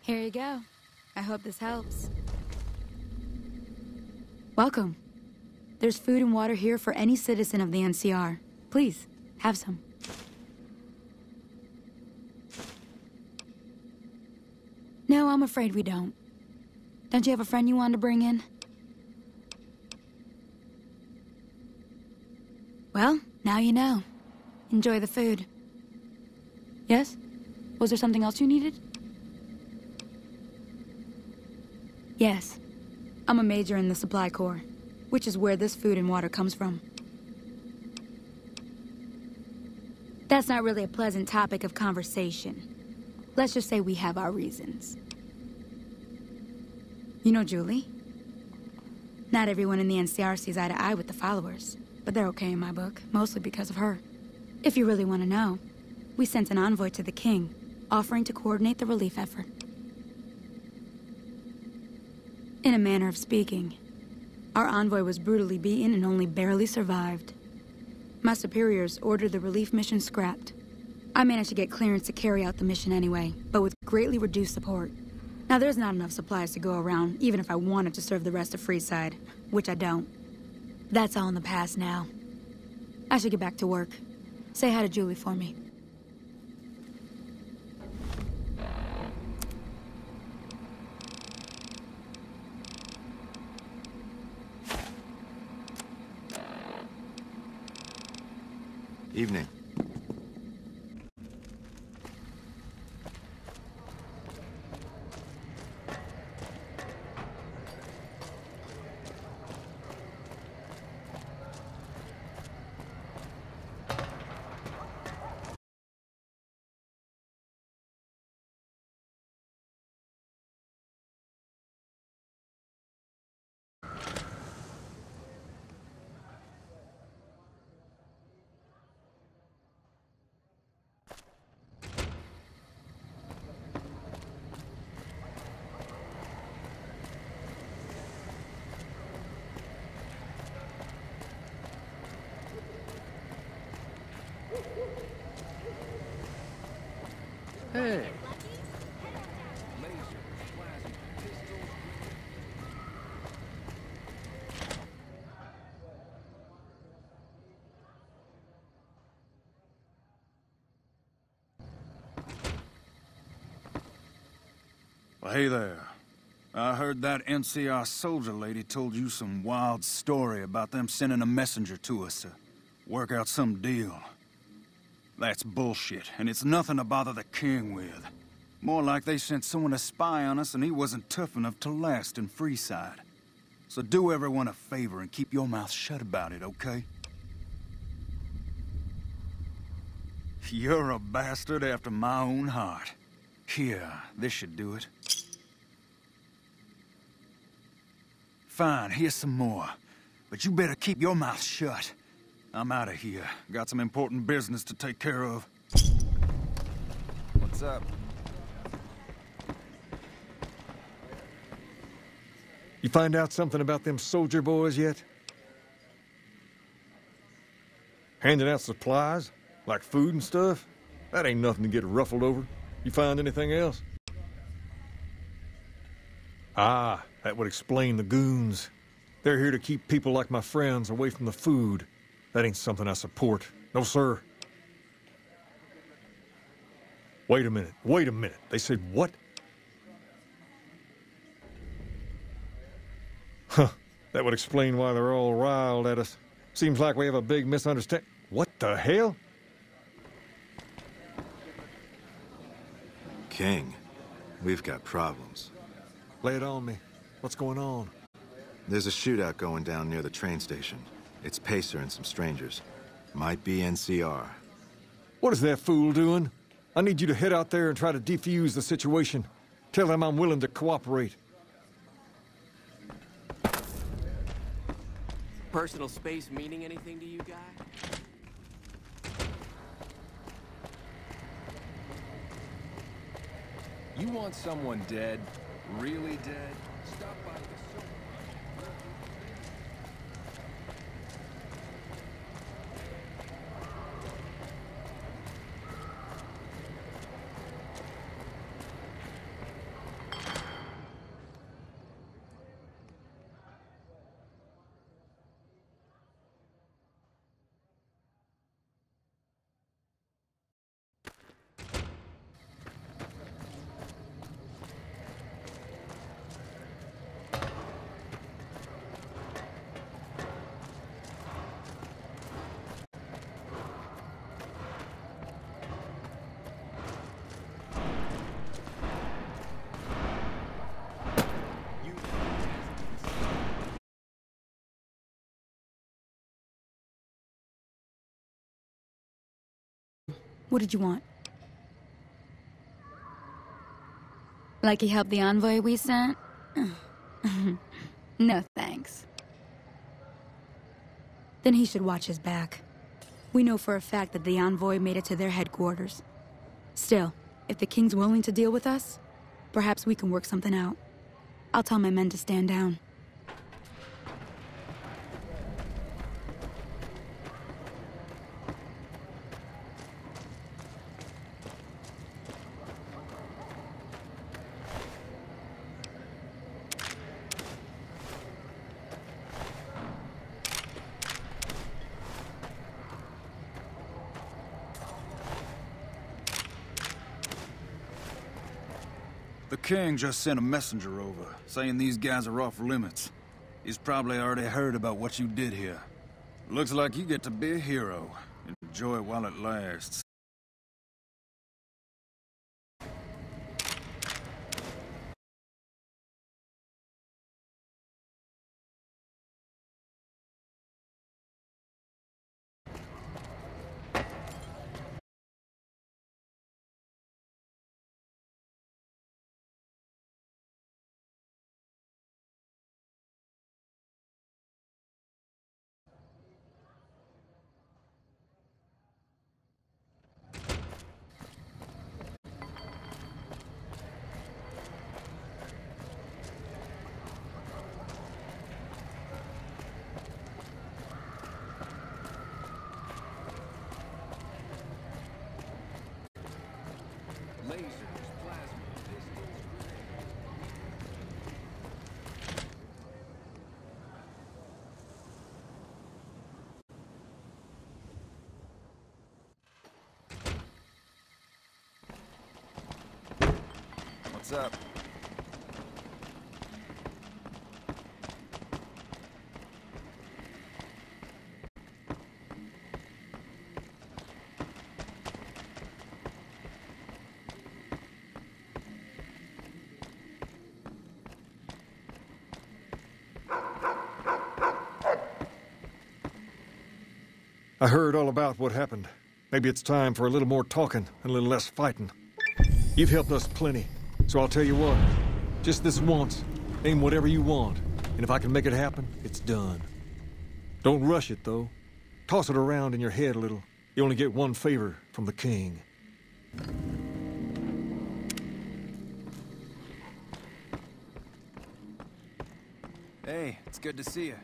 Here you go. I hope this helps. Welcome. There's food and water here for any citizen of the NCR. Please, have some. No, I'm afraid we don't. Don't you have a friend you wanted to bring in? Well, now you know. Enjoy the food. Yes? Was there something else you needed? Yes. I'm a major in the Supply Corps, which is where this food and water comes from. That's not really a pleasant topic of conversation. Let's just say we have our reasons. You know Julie? Not everyone in the NCR sees eye to eye with the followers. But they're okay in my book, mostly because of her. If you really want to know, we sent an envoy to the king, offering to coordinate the relief effort. In a manner of speaking, our envoy was brutally beaten and only barely survived. My superiors ordered the relief mission scrapped. I managed to get clearance to carry out the mission anyway, but with greatly reduced support. Now there's not enough supplies to go around, even if I wanted to serve the rest of Freeside, which I don't. That's all in the past now. I should get back to work. Say hi to Julie for me. Evening. Hey. Well, hey there. I heard that NCR soldier lady told you some wild story about them sending a messenger to us to work out some deal. That's bullshit, and it's nothing to bother the king with. More like they sent someone to spy on us and he wasn't tough enough to last in Freeside. So do everyone a favor and keep your mouth shut about it, okay? You're a bastard after my own heart. Here, this should do it. Fine, here's some more. But you better keep your mouth shut. I'm out of here. Got some important business to take care of. What's up? You find out something about them soldier boys yet? Handing out supplies? Like food and stuff? That ain't nothing to get ruffled over. You find anything else? Ah, that would explain the goons. They're here to keep people like my friends away from the food. That ain't something I support. No, sir. Wait a minute. They said what? Huh, that would explain why they're all riled at us. Seems like we have a big misunderstanding. What the hell? King, we've got problems. Lay it on me. What's going on? There's a shootout going down near the train station. It's Pacer and some strangers. Might be NCR. What is that fool doing? I need you to head out there and try to defuse the situation. Tell them I'm willing to cooperate. Personal space meaning anything to you, guy? You want someone dead? Really dead? Stop by the... What did you want? Like he helped the envoy we sent? No thanks. Then he should watch his back. We know for a fact that the envoy made it to their headquarters. Still, if the king's willing to deal with us, perhaps we can work something out. I'll tell my men to stand down. The king just sent a messenger over, saying these guys are off limits. He's probably already heard about what you did here. Looks like you get to be a hero. Enjoy it while it lasts. What's up? I heard all about what happened. Maybe it's time for a little more talking and a little less fighting. You've helped us plenty, so I'll tell you what. Just this once, aim whatever you want, and if I can make it happen, it's done. Don't rush it, though. Toss it around in your head a little. You only get one favor from the king. Hey, it's good to see you.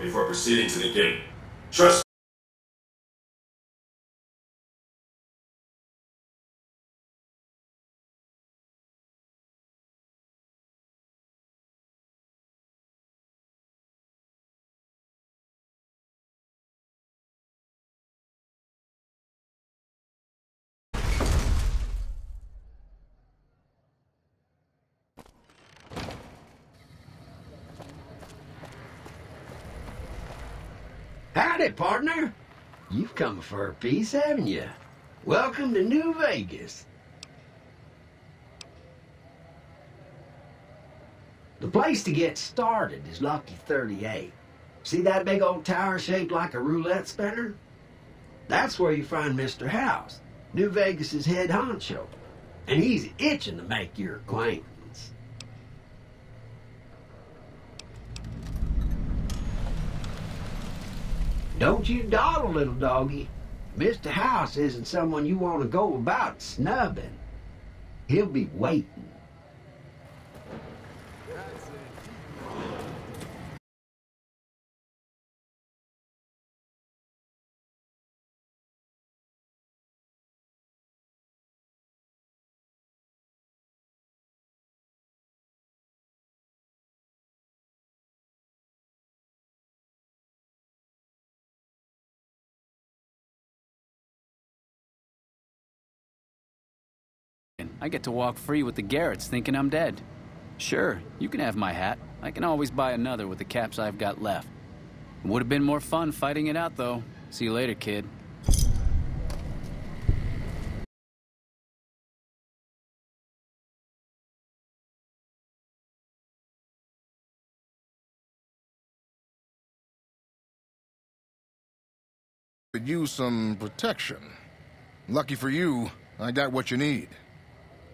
Before proceeding to the gate. Trust. Howdy, partner. You've come for a piece, haven't you? Welcome to New Vegas. The place to get started is Lucky 38. See that big old tower shaped like a roulette spinner? That's where you find Mr. House, New Vegas's head honcho. And he's itching to make your acquaintance. Don't you dawdle, little doggy. Mr. House isn't someone you want to go about snubbing. He'll be waiting. I get to walk free with the Garretts thinking I'm dead. Sure, you can have my hat. I can always buy another with the caps I've got left. It would have been more fun fighting it out, though. See you later, kid. Could use some protection. Lucky for you, I got what you need.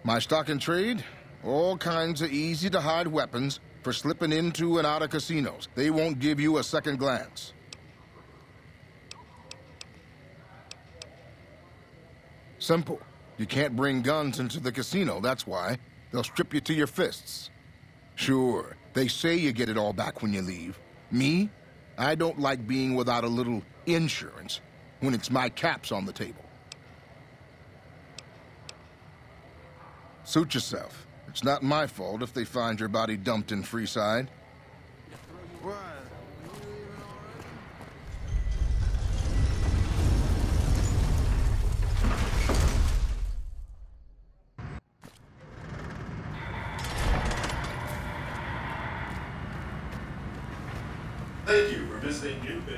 My stock and trade? All kinds of easy-to-hide weapons for slipping into and out of casinos. They won't give you a second glance. Simple. You can't bring guns into the casino, that's why. They'll strip you to your fists. Sure, they say you get it all back when you leave. Me? I don't like being without a little insurance when it's my caps on the table. Suit yourself. It's not my fault if they find your body dumped in Freeside. Thank you for visiting New Vegas.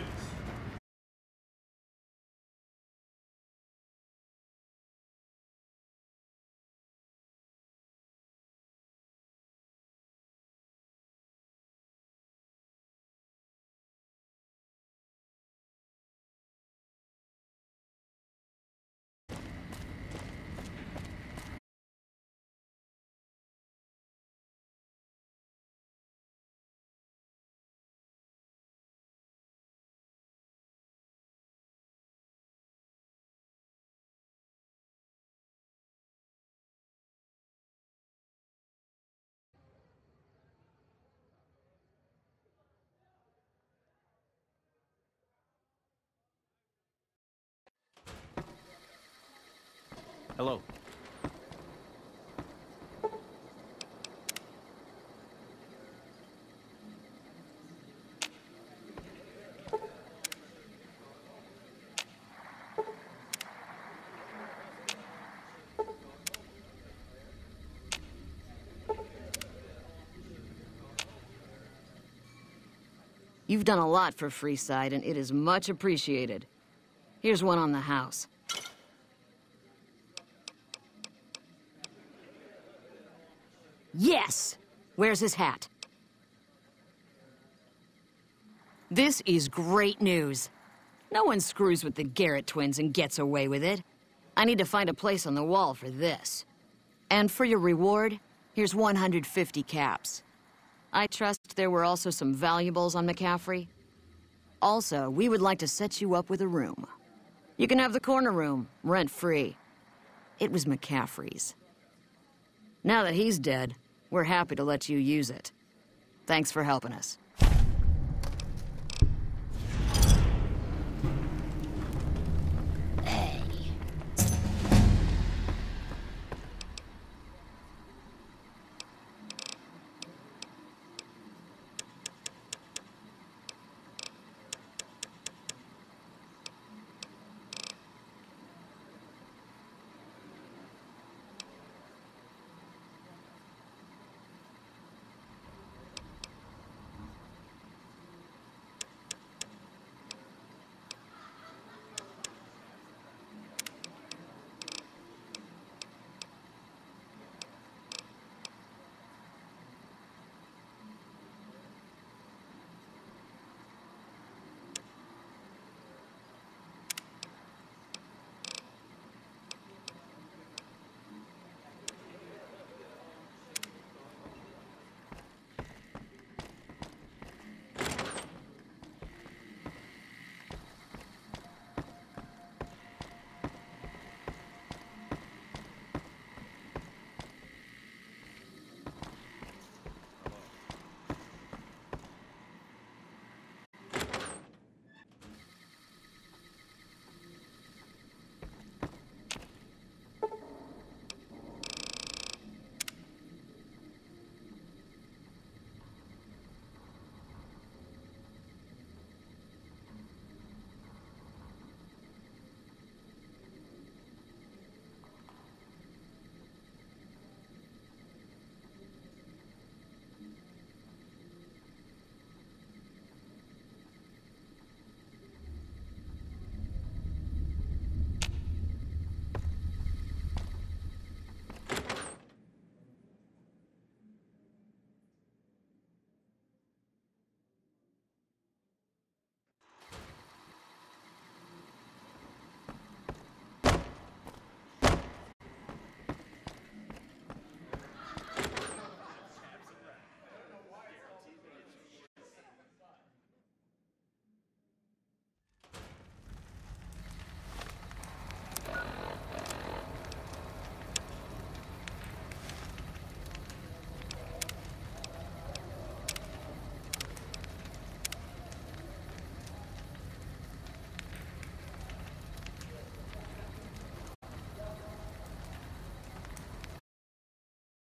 Hello. You've done a lot for Freeside, and it is much appreciated. Here's one on the house. Yes! Where's his hat? This is great news. No one screws with the Garrett twins and gets away with it. I need to find a place on the wall for this. And for your reward, here's 150 caps. I trust there were also some valuables on McCaffrey. Also, we would like to set you up with a room. You can have the corner room, rent-free. It was McCaffrey's. Now that he's dead, we're happy to let you use it. Thanks for helping us.